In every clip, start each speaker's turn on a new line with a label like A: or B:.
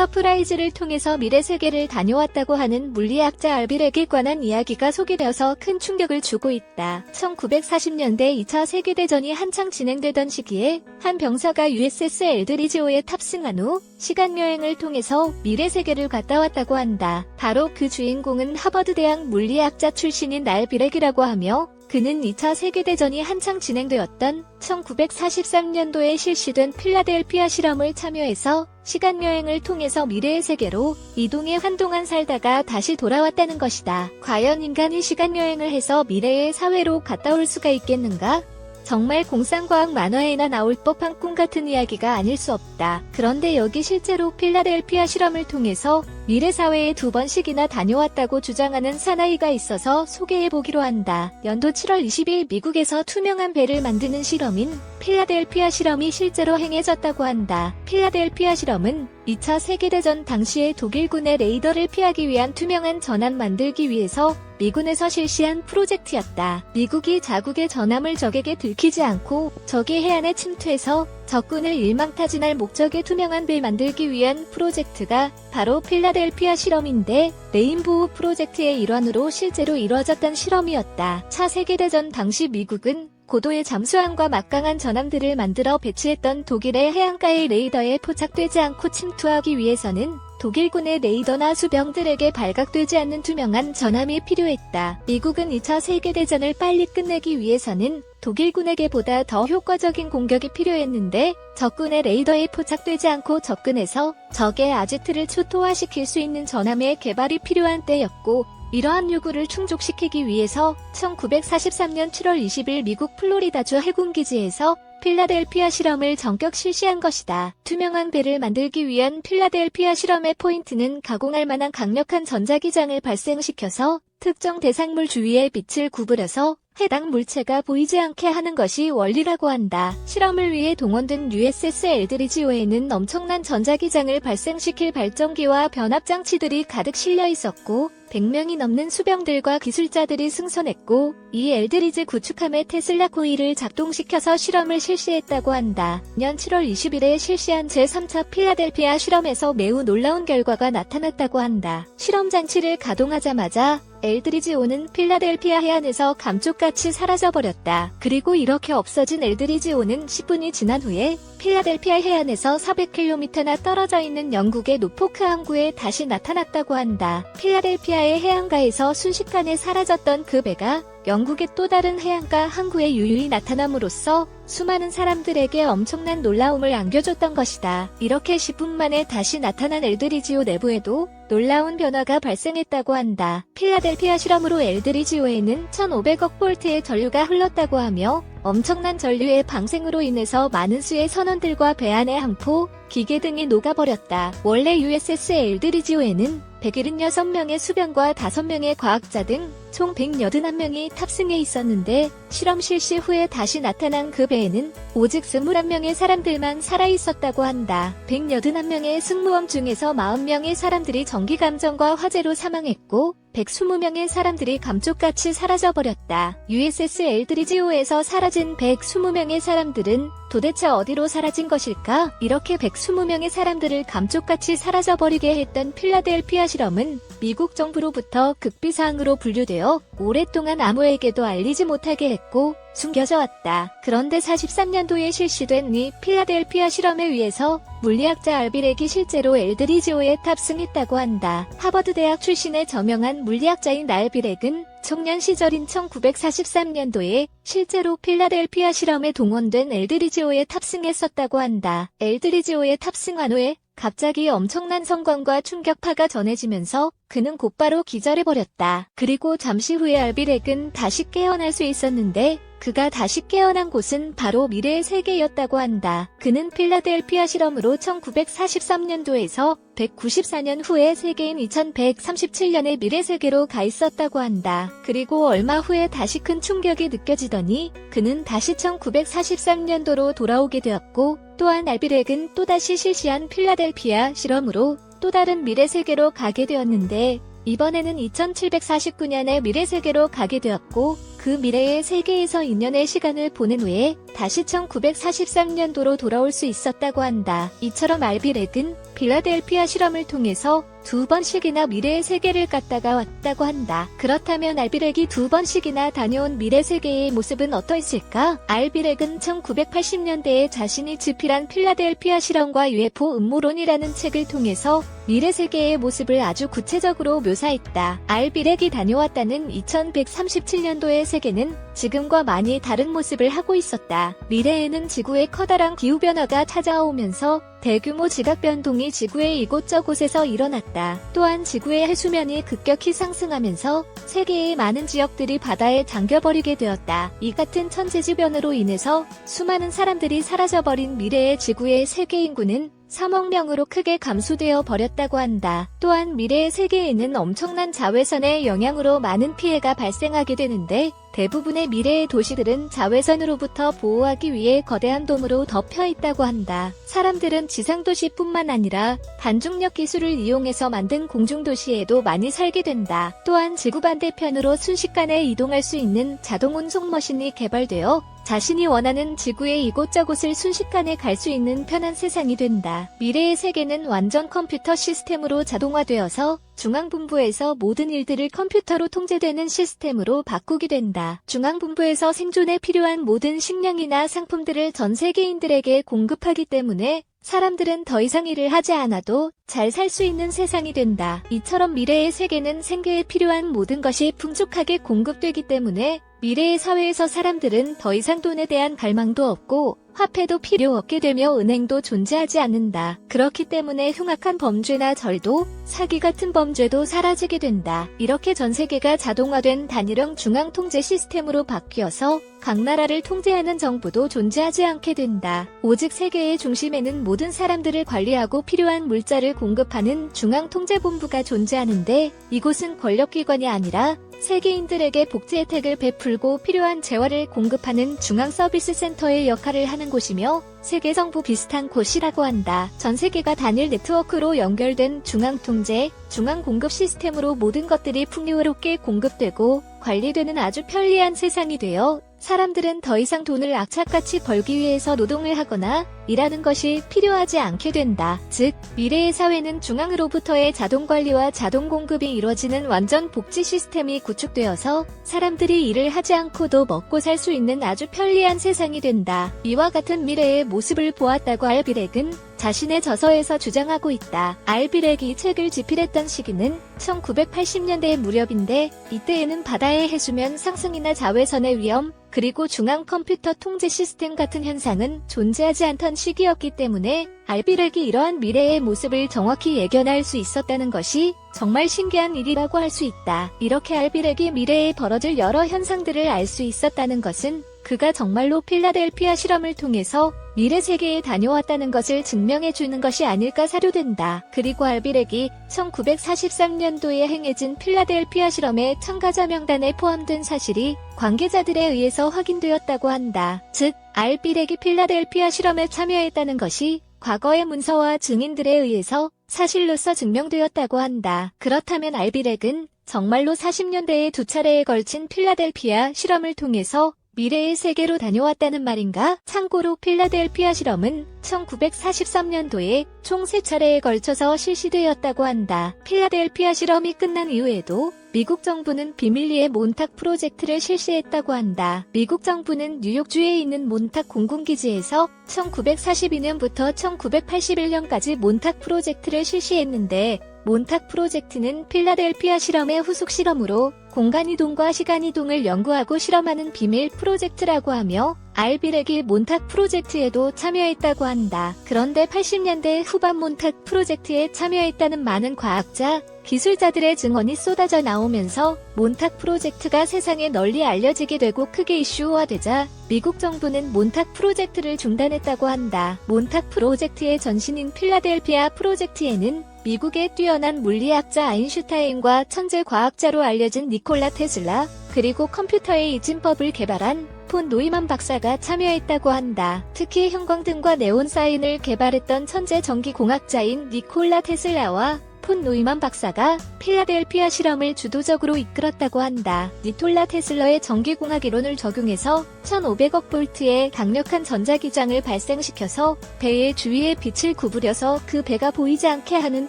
A: 서프라이즈를 통해서 미래 세계를 다녀왔다고 하는 물리학자 알비렉에 관한 이야기가 소개되어서 큰 충격을 주고 있다. 1940년대 2차 세계대전이 한창 진행되던 시기에 한 병사가 USS 엘드리지오에 탑승한 후 시간여행을 통해서 미래 세계를 갔다 왔다고 한다. 바로 그 주인공은 하버드대학 물리학자 출신인 알비렉이라고 하며 그는 2차 세계대전이 한창 진행되었던 1943년도에 실시된 필라델피아 실험을 참여해서 시간여행을 통해서 미래의 세계로 이동해 한동안 살다가 다시 돌아왔다는 것이다. 과연 인간이 시간여행을 해서 미래의 사회로 갔다 올 수가 있겠는가? 정말 공상과학 만화에나 나올 법한 꿈 같은 이야기가 아닐 수 없다. 그런데 여기 실제로 필라델피아 실험을 통해서 미래 사회에 2번씩이나 다녀왔다고 주장하는 사나이가 있어서 소개해보기로 한다. 연도 7월 20일 미국에서 투명한 배를 만드는 실험인 필라델피아 실험이 실제로 행해졌다고 한다. 필라델피아 실험은 2차 세계대전 당시에 독일군의 레이더를 피하기 위한 투명한 전함 만들기 위해서 미군에서 실시한 프로젝트였다. 미국이 자국의 전함을 적에게 들키지 않고 적의 해안에 침투해서 적군을 일망타진할 목적의 투명한 배 만들기 위한 프로젝트가 바로 필라델피아 실험인데 레인보우 프로젝트의 일환으로 실제로 이루어졌던 실험이었다. 차 세계대전 당시 미국은 고도의 잠수함과 막강한 전함들을 만들어 배치했던 독일의 해안가의 레이더에 포착되지 않고 침투하기 위해서는 독일군의 레이더나 수병들에게 발각되지 않는 투명한 전함이 필요했다. 미국은 2차 세계대전을 빨리 끝내기 위해서는 독일군에게 보다 더 효과적인 공격이 필요했는데 적군의 레이더에 포착되지 않고 접근해서 적의 아지트를 초토화시킬 수 있는 전함의 개발이 필요한 때였고 이러한 요구를 충족시키기 위해서 1943년 7월 20일 미국 플로리다주 해군기지에서 필라델피아 실험을 전격 실시한 것이다. 투명한 배를 만들기 위한 필라델피아 실험의 포인트는 가공할 만한 강력한 전자기장을 발생시켜서 특정 대상물 주위에 빛을 구부려서 해당 물체가 보이지 않게 하는 것이 원리라고 한다. 실험을 위해 동원된 USS 엘드리지오에는 엄청난 전자기장을 발생시킬 발전기와 변압장치들이 가득 실려 있었고 100명이 넘는 수병들과 기술자들이 승선했고 이 엘드리지 구축함의 테슬라 코일을 작동시켜서 실험을 실시했다고 한다. 년 7월 20일에 실시한 제3차 필라델피아 실험에서 매우 놀라운 결과가 나타났다고 한다. 실험 장치를 가동하자마자 엘드리지오는 필라델피아 해안에서 감쪽같이 사라져버렸다. 그리고 이렇게 없어진 엘드리지오는 10분이 지난 후에 필라델피아 해안에서 400km나 떨어져 있는 영국의 노포크 항구에 다시 나타났다고 한다. 필라델피아의 해안가에서 순식간에 사라졌던 그 배가 영국의 또 다른 해안가 항구에 유유히 나타남으로써 수많은 사람들에게 엄청난 놀라움을 안겨줬던 것이다. 이렇게 10분 만에 다시 나타난 엘드리지오 내부에도 놀라운 변화가 발생했다고 한다. 필라델피아 실험으로 엘드리지오에는 1500억 볼트의 전류가 흘렀다고 하며 엄청난 전류의 방생으로 인해서 많은 수의 선원들과 배 안의 항포, 기계 등이 녹아버렸다. 원래 USS 엘드리지오에는 176명의 수병과 5명의 과학자 등 총 181명이 탑승해 있었는데 실험 실시 후에 다시 나타난 그 배에는 오직 21명의 사람들만 살아있었다고 한다. 181명의 승무원 중에서 40명의 사람들이 전기감전과 화재로 사망했고 120명의 사람들이 감쪽같이 사라져버렸다. USS 엘드리지오에서 사라진 120명의 사람들은 도대체 어디로 사라진 것일까? 이렇게 120명의 사람들을 감쪽같이 사라져버리게 했던 필라델피아 실험은 미국 정부로부터 극비사항으로 분류되어 오랫동안 아무에게도 알리지 못하게 했고 숨겨져 왔다. 그런데 43년도에 실시된 이 필라델피아 실험에 의해서 물리학자 알비렉이 실제로 엘드리지오에 탑승했다고 한다. 하버드 대학 출신의 저명한 물리학자인 알비렉은 청년 시절인 1943년도에 실제로 필라델피아 실험에 동원된 엘드리지오에 탑승했었다고 한다. 엘드리지오에 탑승한 후에 갑자기 엄청난 성광과 충격파가 전해지면서 그는 곧바로 기절해버렸다. 그리고 잠시 후에 알비렉은 다시 깨어날 수 있었는데 그가 다시 깨어난 곳은 바로 미래의 세계였다고 한다. 그는 필라델피아 실험으로 1943년도에서 194년 후에 세계인 2137년의 미래 세계로 가 있었다고 한다. 그리고 얼마 후에 다시 큰 충격이 느껴지더니 그는 다시 1943년도로 돌아오게 되었고 또한 알비렉은 또다시 실시한 필라델피아 실험으로 또 다른 미래 세계로 가게 되었는데 이번에는 2749년의 미래 세계로 가게 되었고 그 미래의 세계에서 2년의 시간을 보낸 후에 다시 1943년도로 돌아올 수 있었다고 한다. 이처럼 알비렉은 필라델피아 실험을 통해서 2번씩이나 미래의 세계를 갔다가 왔다고 한다. 그렇다면 알비렉이 2번씩이나 다녀온 미래 세계의 모습은 어떠했을까? 알비렉은 1980년대에 자신이 집필한 필라델피아 실험과 UFO 음모론이라는 책을 통해서 미래 세계의 모습을 아주 구체적으로 묘사했다. 알비렉이 다녀왔다는 2137년도의 세계는 지금과 많이 다른 모습을 하고 있었다. 미래에는 지구에 커다란 기후변화가 찾아오면서 대규모 지각변동이 지구의 이곳저곳에서 일어났다. 또한 지구의 해수면이 급격히 상승하면서 세계의 많은 지역들이 바다에 잠겨버리게 되었다. 이 같은 천재지변으로 인해서 수많은 사람들이 사라져버린 미래의 지구의 세계 인구는 3억 명으로 크게 감소되어 버렸다고 한다. 또한 미래의 세계에는 엄청난 자외선의 영향으로 많은 피해가 발생하게 되는데 대부분의 미래의 도시들은 자외선으로부터 보호하기 위해 거대한 돔으로 덮여 있다고 한다. 사람들은 지상도시뿐만 아니라 반중력 기술을 이용해서 만든 공중도시에도 많이 살게 된다. 또한 지구 반대편으로 순식간에 이동할 수 있는 자동 운송 머신이 개발되어 자신이 원하는 지구의 이곳저곳을 순식간에 갈 수 있는 편한 세상이 된다. 미래의 세계는 완전 컴퓨터 시스템으로 자동화되어서 중앙본부에서 모든 일들을 컴퓨터로 통제되는 시스템으로 바꾸게 된다. 중앙본부에서 생존에 필요한 모든 식량이나 상품들을 전 세계인들에게 공급하기 때문에 사람들은 더 이상 일을 하지 않아도 잘 살 수 있는 세상이 된다. 이처럼 미래의 세계는 생계에 필요한 모든 것이 풍족하게 공급되기 때문에 미래의 사회에서 사람들은 더 이상 돈에 대한 갈망도 없고 화폐도 필요 없게 되며 은행도 존재하지 않는다. 그렇기 때문에 흉악한 범죄나 절도, 사기 같은 범죄도 사라지게 된다. 이렇게 전 세계가 자동화된 단일형 중앙통제 시스템으로 바뀌어서 각 나라를 통제하는 정부도 존재하지 않게 된다. 오직 세계의 중심에는 모든 사람들을 관리하고 필요한 물자를 공급하는 중앙통제본부가 존재하는데 이곳은 권력기관이 아니라 세계인들에게 복지 혜택을 베풀고 필요한 재화를 공급하는 중앙서비스센터의 역할을 하는 곳이며 세계 정부 비슷한 곳이라고 한다. 전 세계가 단일 네트워크로 연결된 중앙통제, 중앙공급 시스템으로 모든 것들이 풍요롭게 공급되고 관리되는 아주 편리한 세상이 되어 사람들은 더 이상 돈을 악착같이 벌기 위해서 노동을 하거나 일하는 것이 필요하지 않게 된다. 즉, 미래의 사회는 중앙으로부터의 자동 관리와 자동 공급이 이루어지는 완전 복지 시스템이 구축되어서 사람들이 일을 하지 않고도 먹고 살 수 있는 아주 편리한 세상이 된다. 이와 같은 미래의 모습을 보았다고 알비렉은 자신의 저서에서 주장하고 있다. 알비렉이 책을 집필했던 시기는 1980년대 무렵인데 이때에는 바다의 해수면 상승이나 자외선의 위험, 그리고 중앙 컴퓨터 통제 시스템 같은 현상은 존재하지 않던 시기였기 때문에 알비렉이 이러한 미래의 모습을 정확히 예견할 수 있었다는 것이 정말 신기한 일이라고 할 수 있다. 이렇게 알비렉이 미래에 벌어질 여러 현상들을 알 수 있었다는 것은 그가 정말로 필라델피아 실험을 통해서 미래 세계에 다녀왔다는 것을 증명해주는 것이 아닐까 사료된다. 그리고 알비렉이 1943년도에 행해진 필라델피아 실험의 참가자 명단에 포함된 사실이 관계자들에 의해서 확인되었다고 한다. 즉, 알비렉이 필라델피아 실험에 참여했다는 것이 과거의 문서와 증인들에 의해서 사실로서 증명되었다고 한다. 그렇다면 알비렉은 정말로 40년대에 2차례에 걸친 필라델피아 실험을 통해서 미래의 세계로 다녀왔다는 말인가? 참고로 필라델피아 실험은 1943년도에 총 3차례에 걸쳐서 실시되었다고 한다. 필라델피아 실험이 끝난 이후에도 미국 정부는 비밀리에 몬탁 프로젝트를 실시했다고 한다. 미국 정부는 뉴욕주에 있는 몬탁 공군기지에서 1942년부터 1981년까지 몬탁 프로젝트를 실시했는데 몬탁 프로젝트는 필라델피아 실험의 후속 실험으로 공간이동과 시간이동을 연구하고 실험하는 비밀 프로젝트라고 하며 알비렉이 몬탁 프로젝트에도 참여했다고 한다. 그런데 80년대 후반 몬탁 프로젝트에 참여했다는 많은 과학자, 기술자들의 증언이 쏟아져 나오면서 몬탁 프로젝트가 세상에 널리 알려지게 되고 크게 이슈화되자 미국 정부는 몬탁 프로젝트를 중단했다고 한다. 몬탁 프로젝트의 전신인 필라델피아 프로젝트에는 미국의 뛰어난 물리학자 아인슈타인과 천재 과학자로 알려진 니콜라 테슬라, 그리고 컴퓨터의 이진법을 개발한 폰 노이만 박사가 참여했다고 한다. 특히 형광등과 네온 사인을 개발했던 천재 전기공학자인 니콜라 테슬라와 폰 노이만 박사가 필라델피아 실험을 주도적으로 이끌었다고 한다. 니콜라 테슬러의 전기공학 이론을 적용해서 1500억 볼트의 강력한 전자기장을 발생시켜서 배의 주위에 빛을 구부려서 그 배가 보이지 않게 하는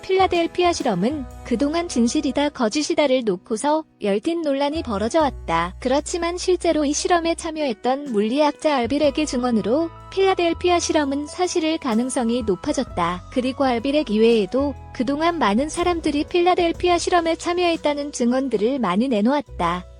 A: 필라델피아 실험은 그동안 진실이다 거짓이다를 놓고서 열띤 논란이 벌어져 왔다. 그렇지만 실제로 이 실험에 참여했던 물리학자 알비렉의 증언으로 필라델피아 실험은 사실일 가능성이 높아졌다. 그리고 알비렉 이외에도 그동안 많은 사람들이 필라델피아 실험에 참여했다는 증언들을 많이 내놓았다.